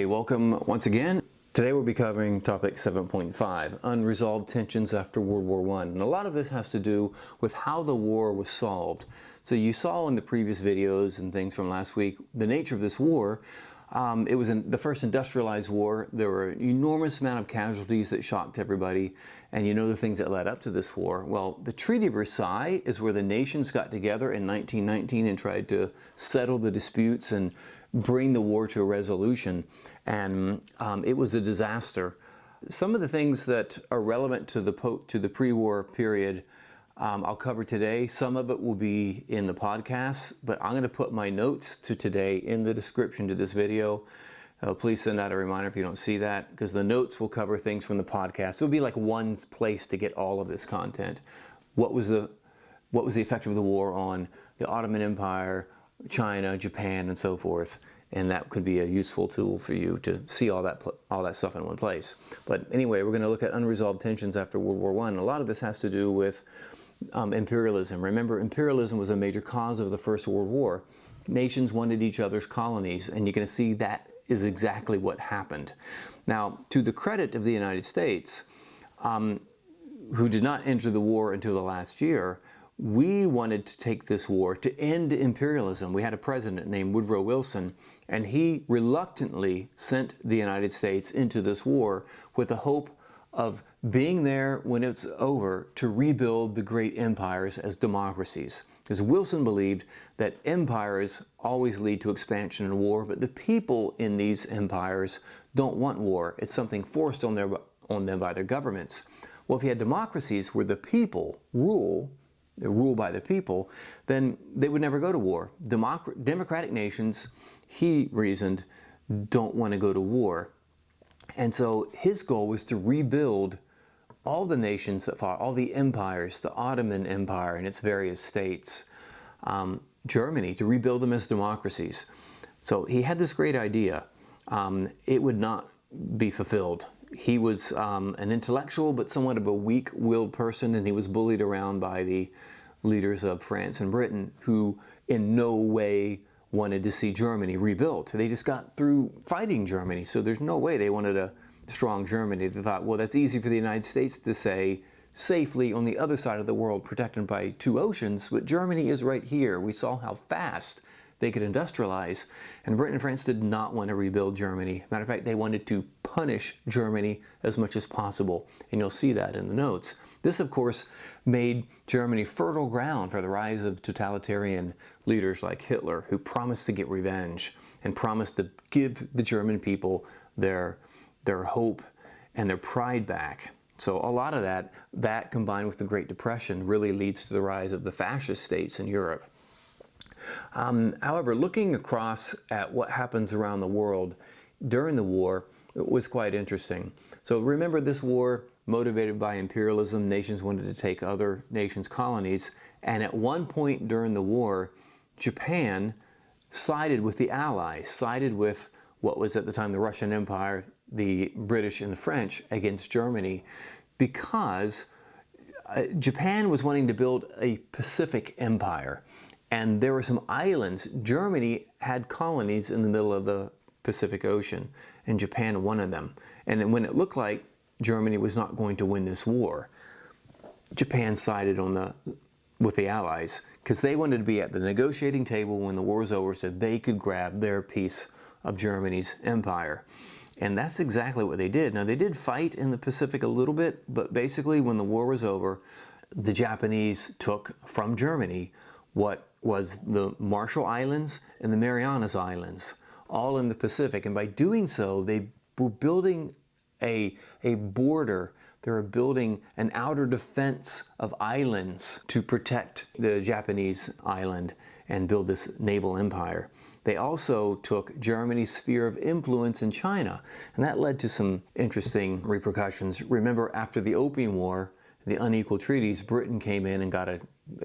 Hey, welcome once again. Today we'll be covering topic 7.5, unresolved tensions after World War I. And a lot of this has to do with how the war was solved. So you saw in the previous videos and things from last week, the nature of this war. It was the first industrialized war. There were an enormous amount of casualties that shocked everybody. And you know the things that led up to this war. Well, the Treaty of Versailles is where the nations got together in 1919 and tried to settle the disputes and bring the war to a resolution, and it was a disaster. Some of the things that are relevant to the pre-war period I'll cover today. Some of it will be in the podcast, but I'm going to put my notes to today in the description to this video. Please send out a reminder if you don't see that, because the notes will cover things from the podcast. It'll be like one place to get all of this content. What was the effect of the war on the Ottoman Empire, China, Japan, and so forth, and that could be a useful tool for you to see all that stuff in one place. But anyway, we're going to look at unresolved tensions after World War I. A lot of this has to do with imperialism. Remember, imperialism was a major cause of the First World War. Nations wanted each other's colonies, and you're going to see that is exactly what happened. Now, to the credit of the United States, who did not enter the war until the last year, we wanted to take this war to end imperialism. We had a president named Woodrow Wilson, and he reluctantly sent the United States into this war with the hope of being there when it's over to rebuild the great empires as democracies. Because Wilson believed that empires always lead to expansion and war, but the people in these empires don't want war. It's something forced on them by their governments. Well, if you had democracies where the people rule by the people, then they would never go to war. Democratic nations, he reasoned, don't want to go to war. And so his goal was to rebuild all the nations that fought, all the empires, the Ottoman Empire and its various states, Germany, to rebuild them as democracies. So he had this great idea. It would not be fulfilled. He was an intellectual, but somewhat of a weak-willed person, and he was bullied around by the leaders of France and Britain, who in no way wanted to see Germany rebuilt. They just got through fighting Germany, so there's no way they wanted a strong Germany. They thought, well, that's easy for the United States to say, safely on the other side of the world, protected by two oceans, but Germany is right here. We saw how fast they could industrialize, and Britain and France did not want to rebuild Germany. Matter of fact, they wanted to punish Germany as much as possible, and you'll see that in the notes. This, of course, made Germany fertile ground for the rise of totalitarian leaders like Hitler, who promised to get revenge and promised to give the German people their hope and their pride back. So a lot of that combined with the Great Depression really leads to the rise of the fascist states in Europe. However, looking across at what happens around the world during the war, it was quite interesting. So remember, this war, motivated by imperialism, nations wanted to take other nations' colonies, and at one point during the war, Japan sided with the Allies, sided with what was at the time the Russian Empire, the British and the French against Germany, because Japan was wanting to build a Pacific empire. And there were some islands. Germany had colonies in the middle of the Pacific Ocean, and Japan wanted them. And when it looked like Germany was not going to win this war, Japan sided with the Allies, because they wanted to be at the negotiating table when the war was over so they could grab their piece of Germany's empire. And that's exactly what they did. Now, they did fight in the Pacific a little bit, but basically when the war was over, the Japanese took from Germany what was the Marshall Islands and the Marianas Islands, all in the Pacific. And by doing so, they were building a border. They were building an outer defense of islands to protect the Japanese island and build this naval empire. They also took Germany's sphere of influence in China, and that led to some interesting repercussions. Remember, after the Opium War, the unequal treaties, Britain came in and got a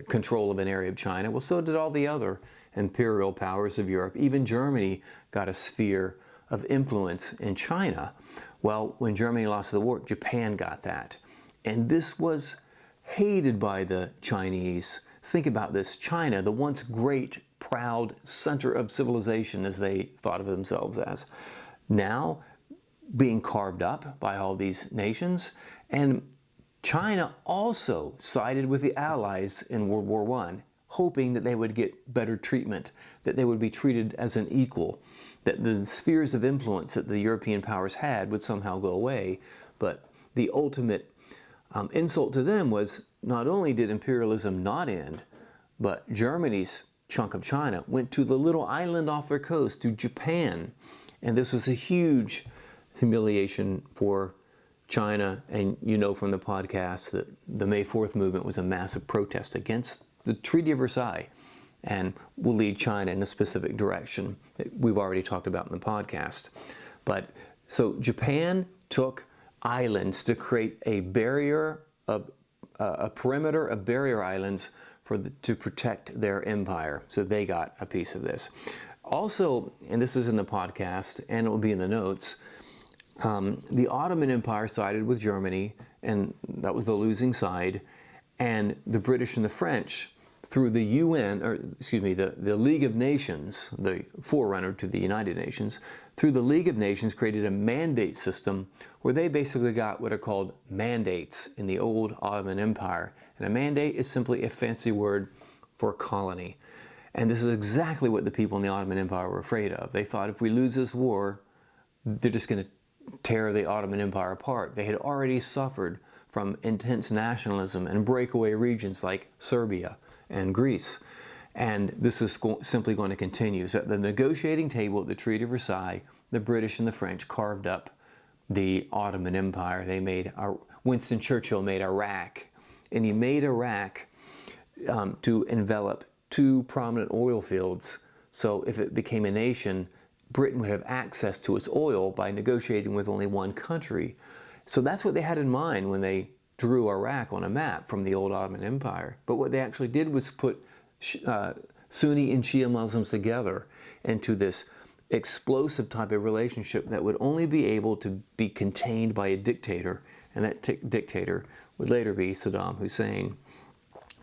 control of an area of China. Well, so did all the other imperial powers of Europe. Even Germany got a sphere of influence in China. Well, when Germany lost the war, Japan got that. And this was hated by the Chinese. Think about this. China, the once great, proud center of civilization, as they thought of themselves as, now being carved up by all these nations. And China also sided with the Allies in World War I, hoping that they would get better treatment, that they would be treated as an equal, that the spheres of influence that the European powers had would somehow go away. But the ultimate insult to them was not only did imperialism not end, but Germany's chunk of China went to the little island off their coast, to Japan. And this was a huge humiliation for China. And you know from the podcast that the May 4th movement was a massive protest against the Treaty of Versailles, and will lead China in a specific direction that we've already talked about in the podcast. But so Japan took islands to create a barrier of a perimeter of barrier islands to protect their empire. So they got a piece of this. Also, and this is in the podcast and it will be in the notes, the Ottoman Empire sided with Germany, and that was the losing side, and the British and the French, through the UN, or excuse me, the League of Nations, the forerunner to the United Nations, through the League of Nations created a mandate system where they basically got what are called mandates in the old Ottoman Empire. And a mandate is simply a fancy word for colony. And this is exactly what the people in the Ottoman Empire were afraid of. They thought if we lose this war, they're just going to tear the Ottoman Empire apart. They had already suffered from intense nationalism and breakaway regions like Serbia and Greece. And this is simply going to continue. So at the negotiating table at the Treaty of Versailles, the British and the French carved up the Ottoman Empire. They made, Winston Churchill made Iraq, and he made Iraq to envelop two prominent oil fields. So if it became a nation, Britain would have access to its oil by negotiating with only one country. So that's what they had in mind when they drew Iraq on a map from the old Ottoman Empire. But what they actually did was put Sunni and Shia Muslims together into this explosive type of relationship that would only be able to be contained by a dictator, and that dictator would later be Saddam Hussein.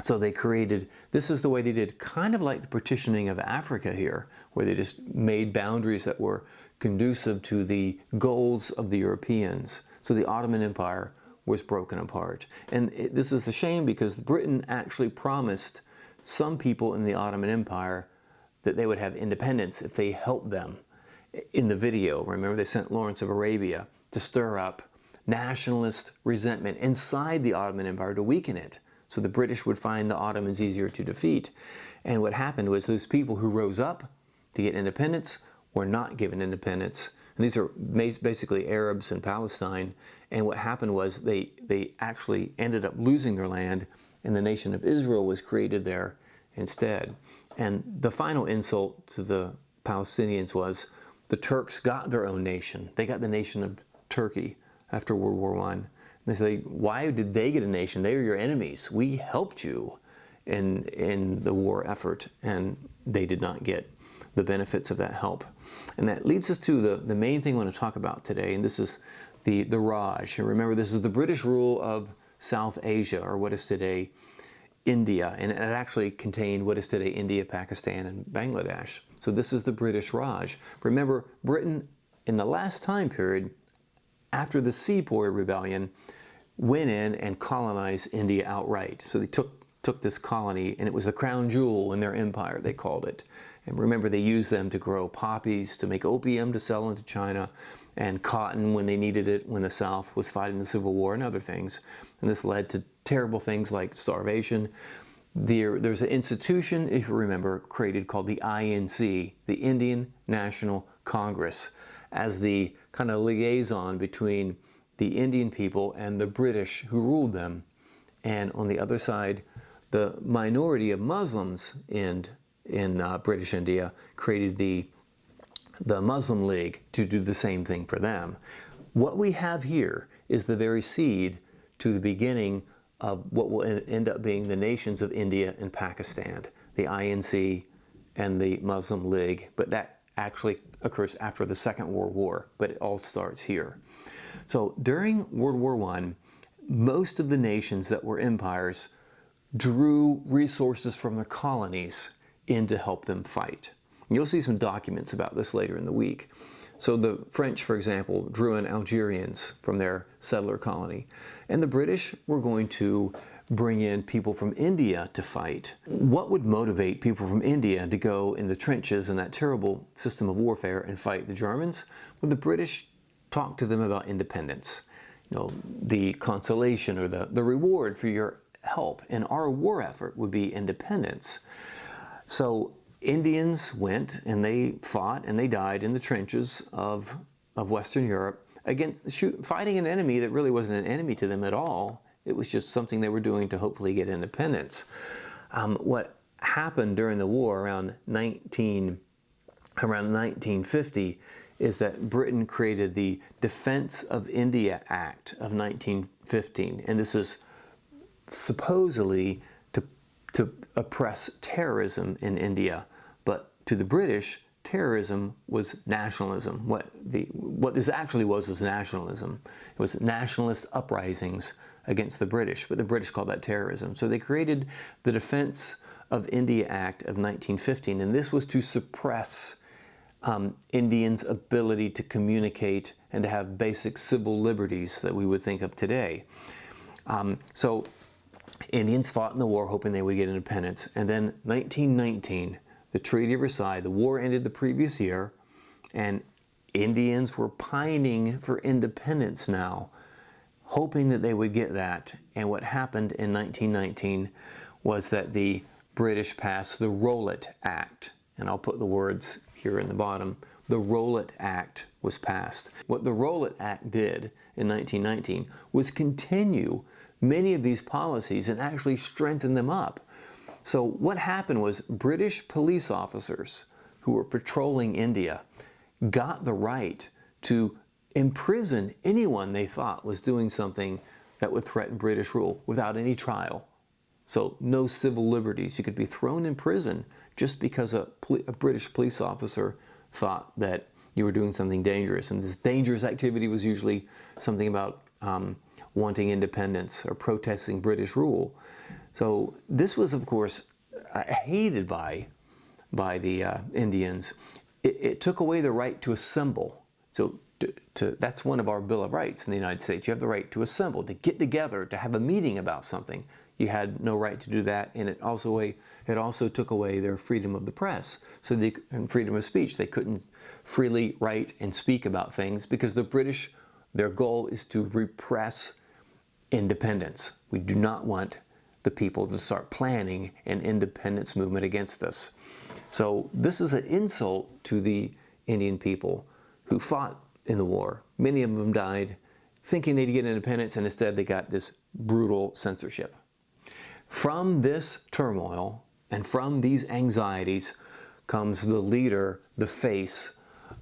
So they created, this is the way they did, kind of like the partitioning of Africa here, where they just made boundaries that were conducive to the goals of the Europeans. So the Ottoman Empire was broken apart. And this is a shame because Britain actually promised some people in the Ottoman Empire that they would have independence if they helped them. In the video, remember, they sent Lawrence of Arabia to stir up nationalist resentment inside the Ottoman Empire to weaken it, so the British would find the Ottomans easier to defeat. And what happened was those people who rose up to get independence were not given independence. And these are basically Arabs in Palestine. And what happened was they actually ended up losing their land, and the nation of Israel was created there instead. And the final insult to the Palestinians was the Turks got their own nation. They got the nation of Turkey after World War I. They say, why did they get a nation? They are your enemies. We helped you in the war effort, and they did not get the benefits of that help. And that leads us to the main thing I want to talk about today, and this is the Raj. And remember, this is the British rule of South Asia, or what is today India, and it actually contained what is today India, Pakistan, and Bangladesh. So this is the British Raj. Remember, Britain, in the last time period, after the Sepoy Rebellion, went in and colonized India outright. So they took this colony, and it was the crown jewel in their empire, they called it. And remember, they used them to grow poppies, to make opium, to sell into China, and cotton when they needed it, when the South was fighting the Civil War, and other things. And this led to terrible things like starvation. There's an institution, if you remember, created called the INC, the Indian National Congress, as the kind of liaison between the Indian people and the British who ruled them. And on the other side, the minority of Muslims in British India created the Muslim League to do the same thing for them. What we have here is the very seed to the beginning of what will end up being the nations of India and Pakistan, the INC and the Muslim League. But that actually occurs after the Second World War, but it all starts here. So during World War I, most of the nations that were empires drew resources from their colonies in to help them fight. And you'll see some documents about this later in the week. So the French, for example, drew in Algerians from their settler colony. And the British were going to bring in people from India to fight. What would motivate people from India to go in the trenches in that terrible system of warfare and fight the Germans? Well, the British talked to them about independence. You know, the consolation or the reward for your help in our war effort would be independence. So Indians went and they fought and they died in the trenches of Western Europe fighting an enemy that really wasn't an enemy to them at all. It was just something they were doing to hopefully get independence. What happened during the war around 1950 is that Britain created the Defense of India Act of 1915, and this is supposedly to oppress terrorism in India. But to the British, terrorism was nationalism. What this actually was nationalism. It was nationalist uprisings against the British, but the British called that terrorism. So they created the Defense of India Act of 1915, and this was to suppress Indians' ability to communicate and to have basic civil liberties that we would think of today. So Indians fought in the war hoping they would get independence. And then 1919, the Treaty of Versailles, the war ended the previous year, and Indians were pining for independence now, hoping that they would get that. And what happened in 1919 was that the British passed the Rowlatt Act. And I'll put the words here in the bottom. The Rowlatt Act was passed. What the Rowlatt Act did in 1919 was continue many of these policies and actually strengthen them up. So what happened was British police officers who were patrolling India got the right to imprison anyone they thought was doing something that would threaten British rule without any trial. So no civil liberties. You could be thrown in prison just because a British police officer thought that you were doing something dangerous. And this dangerous activity was usually something about wanting independence or protesting British rule. So this was, of course, hated by the Indians. It took away the right to assemble. So that's one of our Bill of Rights in the United States. You have the right to assemble, to get together, to have a meeting about something. You had no right to do that, and it also took away their freedom of the press, and freedom of speech. They couldn't freely write and speak about things because the British, their goal is to repress independence. We do not want the people to start planning an independence movement against us. So this is an insult to the Indian people who fought in the war. Many of them died thinking they'd get independence, and instead they got this brutal censorship. From this turmoil and from these anxieties comes the leader, the face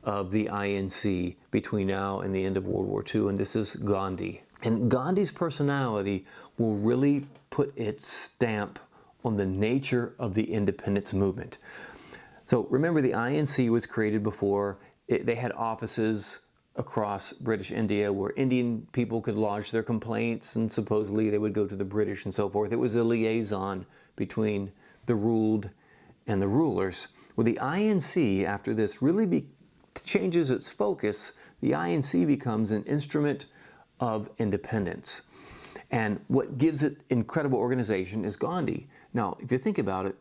of the INC between now and the end of World War II, and this is Gandhi. And Gandhi's personality will really put its stamp on the nature of the independence movement. So remember, the INC was created before. They had offices across British India where Indian people could lodge their complaints, and supposedly they would go to the British and so forth. It was a liaison between the ruled and the rulers. Well, the INC, after this, really changes its focus. The INC becomes an instrument of independence. And what gives it incredible organization is Gandhi. Now, if you think about it,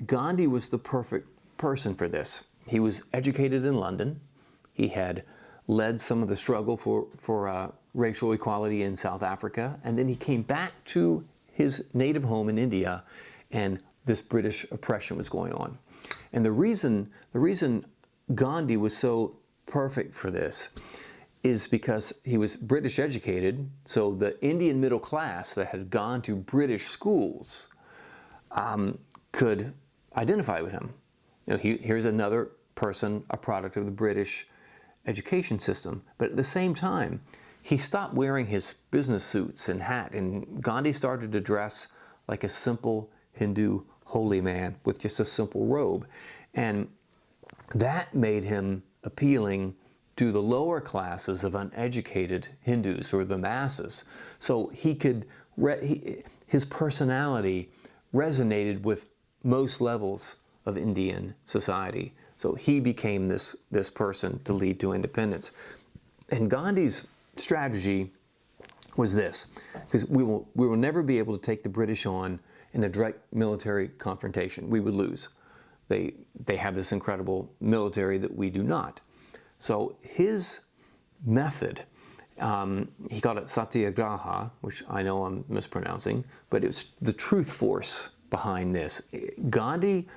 Gandhi was the perfect person for this. He was educated in London. He had led some of the struggle for racial equality in South Africa, and then he came back to his native home in India, and this British oppression was going on. And the reason Gandhi was so perfect for this is because he was British educated, so the Indian middle class that had gone to British schools could identify with him. You know, here's another person, a product of the British education system. But at the same time, he stopped wearing his business suits and hat, and Gandhi started to dress like a simple Hindu holy man with just a simple robe. And that made him appealing to the lower classes of uneducated Hindus, or the masses. So his personality resonated with most levels of Indian society. So he became this person to lead to independence. And Gandhi's strategy was this, because we will never be able to take the British on in a direct military confrontation. We would lose. They have this incredible military that we do not. So his method, he called it Satyagraha, which I know I'm mispronouncing, but it's the truth force behind this. Gandhi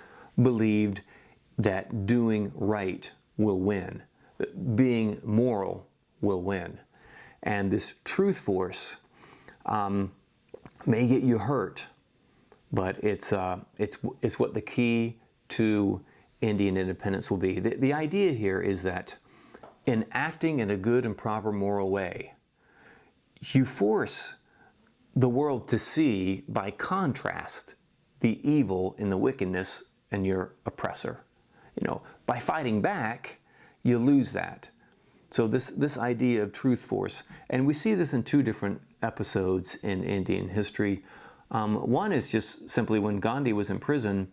believed that doing right will win, that being moral will win. And this truth force may get you hurt, but it's what the key to Indian independence will be. The idea here is that in acting in a good and proper moral way, you force the world to see, by contrast, the evil and the wickedness in your oppressor. By fighting back, you lose that. So this idea of truth force, and we see this in two different episodes in Indian history. One is just simply when Gandhi was in prison.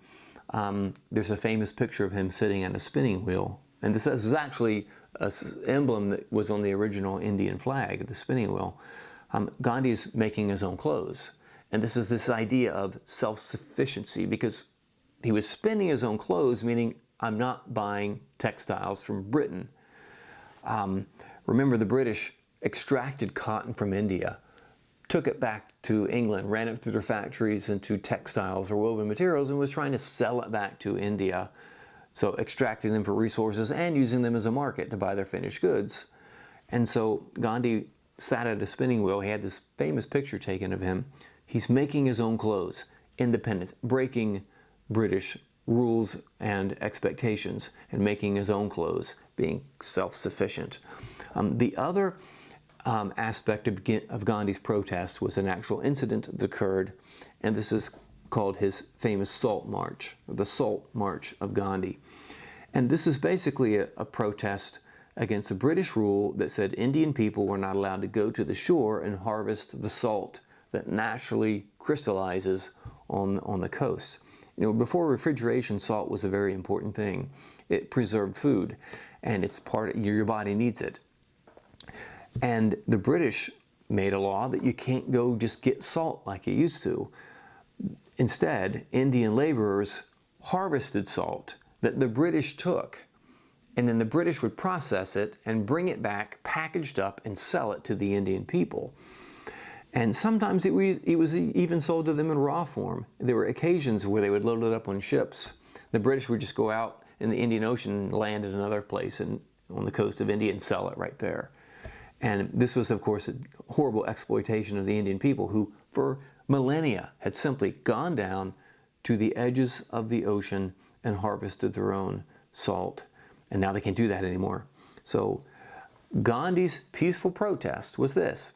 There's a famous picture of him sitting at a spinning wheel, and this is actually an emblem that was on the original Indian flag, the spinning wheel. Gandhi is making his own clothes, and this idea of self-sufficiency, because he was spinning his own clothes, meaning I'm not buying textiles from Britain. Remember, the British extracted cotton from India, took it back to England, ran it through their factories into textiles or woven materials, and was trying to sell it back to India. So extracting them for resources and using them as a market to buy their finished goods. And so Gandhi sat at a spinning wheel. He had this famous picture taken of him. He's making his own clothes, independent, breaking British rules and expectations, and making his own clothes, being self-sufficient. The other aspect of Gandhi's protest was an actual incident that occurred, and this is called his famous Salt March, the Salt March of Gandhi. And this is basically a protest against the British rule that said Indian people were not allowed to go to the shore and harvest the salt that naturally crystallizes on the coast. Before refrigeration, salt was a very important thing. It preserved food, and it's your body needs it. And the British made a law that you can't go just get salt like you used to. Instead, Indian laborers harvested salt that the British took, and then the British would process it and bring it back packaged up and sell it to the Indian people. And sometimes it was even sold to them in raw form. There were occasions where they would load it up on ships. The British would just go out in the Indian Ocean and land at another place on the coast of India and sell it right there. And this was, of course, a horrible exploitation of the Indian people, who for millennia had simply gone down to the edges of the ocean and harvested their own salt. And now they can't do that anymore. So Gandhi's peaceful protest was this.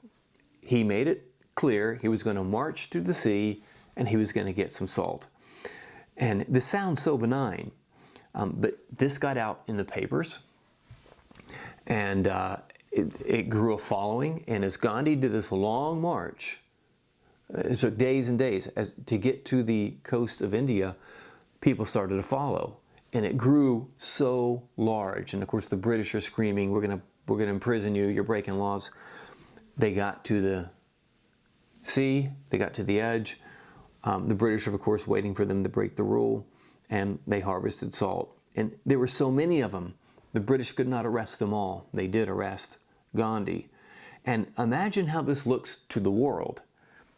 He made it clear he was going to march to the sea and he was going to get some salt. And this sounds so benign, but this got out in the papers, and it grew a following. And as Gandhi did this long march, it took days and days to get to the coast of India, people started to follow. And it grew so large. And of course the British are screaming, we're going to imprison you, you're breaking laws. They got to the sea, they got to the edge. The British are, of course, waiting for them to break the rule, and they harvested salt. And there were so many of them, the British could not arrest them all. They did arrest Gandhi. And imagine how this looks to the world.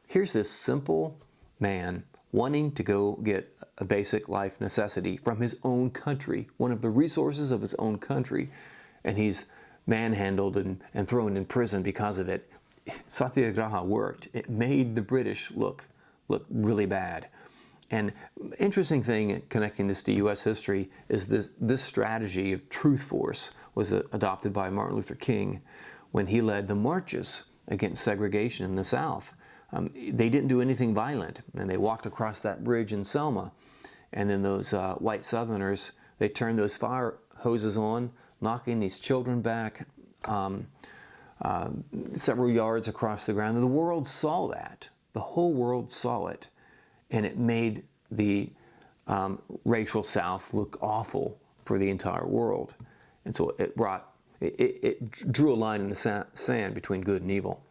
Here's this simple man wanting to go get a basic life necessity from his own country, one of the resources of his own country, and he's manhandled and thrown in prison because of it. Satyagraha worked. It made the British look really bad. And interesting thing connecting this to U.S. history is this strategy of truth force was adopted by Martin Luther King when he led the marches against segregation in the South. They didn't do anything violent, and they walked across that bridge in Selma. And then those white Southerners, they turned those fire hoses on, knocking these children back several yards across the ground. And the world saw that. The whole world saw it. And it made the racial South look awful for the entire world. And so it drew a line in the sand between good and evil.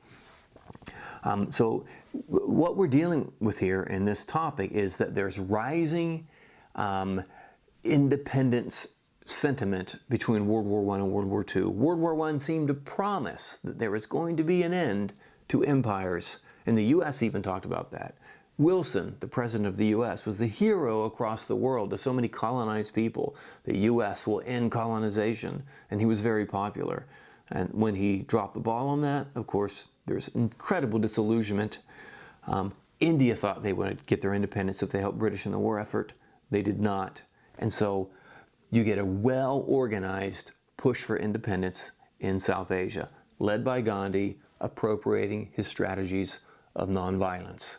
So what we're dealing with here in this topic is that there's rising independence sentiment between World War I and World War II. World War I seemed to promise that there was going to be an end to empires, and the U.S. even talked about that. Wilson, the president of the U.S., was the hero across the world to so many colonized people. The U.S. will end colonization, and he was very popular. And when he dropped the ball on that, of course, there's incredible disillusionment. India thought they would get their independence if they helped British in the war effort. They did not. And so you get a well-organized push for independence in South Asia, led by Gandhi, appropriating his strategies of nonviolence.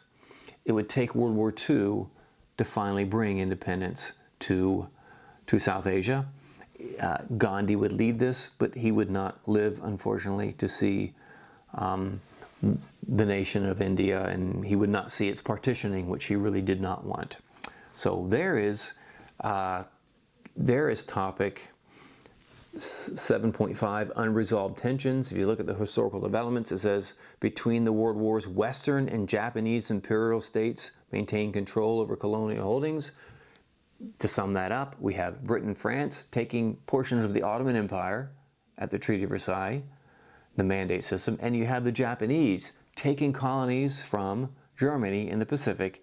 It would take World War II to finally bring independence to South Asia. Gandhi would lead this, but he would not live, unfortunately, to see the nation of India, and he would not see its partitioning, which he really did not want. So there is topic 7.5, unresolved tensions. If you look at the historical developments, it says, between the world wars, Western and Japanese imperial states maintain control over colonial holdings. To sum that up, we have Britain and France taking portions of the Ottoman Empire at the Treaty of Versailles, the mandate system, and you have the Japanese taking colonies from Germany in the Pacific.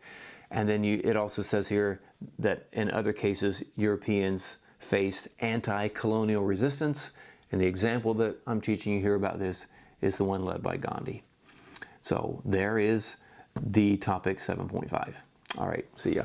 And then it also says here that in other cases, Europeans faced anti-colonial resistance. And the example that I'm teaching you here about this is the one led by Gandhi. So there is the topic 7.5. All right, see ya.